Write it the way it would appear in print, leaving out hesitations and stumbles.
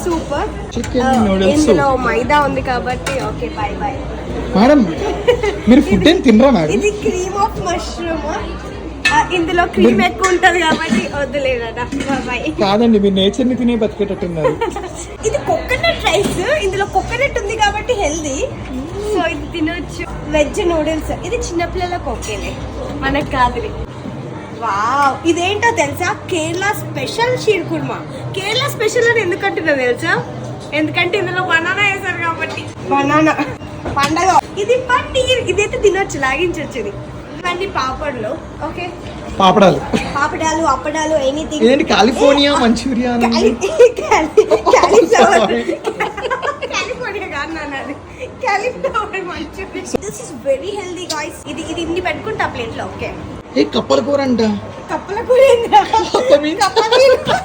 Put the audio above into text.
Super. Chicken noodles ఇందులో మైదా ఉంది కాబట్టి ఓకే బాయ్ బాయ్. మేడం మీరు ఫుడ్ ఏం తినరా మేడం? ఇది క్రీమ్ ఆఫ్ మష్రూమ్. ఇందులో క్రీమ్ ఎక్కువ ఉంటది కాబట్టి వద్దులేదా బాయ్. కాదండి మీరు నేచర్ ని తినే బతికేటట్టున్నారు. ఇది కోకోనట్ రైస్, ఇందులో కోకోనట్ ఉంది కాబట్టి హెల్దీ, సో ఇది తినొచ్చు. వెజ్ నూడిల్స్, ఇది చిన్నపిల్లలకు ఓకేలే, మనకు కాదులే. వావ్, ఇదేంటో తెలుసా? కేరళ స్పెషల్ షీర్ కుర్మా. కేరళ స్పెషల్ అని ఎందుకంటున్నా తెలుసా? ఎందుకంటే ఇందులో బనానా వేసారు కాబట్టి. బనానా పండగ. ఇది పన్నీర్, ఇదైతే తినొచ్చు, లాగించవచ్చు. ఇది ఇవన్నీ పాపడ్లు. ఓకే, పాపడాలు పాపడాలు, అప్పడాలు, ఎనీథింగ్. ఏంటి కాలిఫోర్నియా మంచూరియా? కాలిఫోర్నియా కాదు నాన్న, అది cauliflower Manchuria. This is very healthy guys. ఇది ఇన్ని పెట్టుకుంటా ప్లేట్ లో. ఓకే, ఏ కప్పల కూర అంట. కప్పల కూర ఏంద్రా? కప్పల కూర.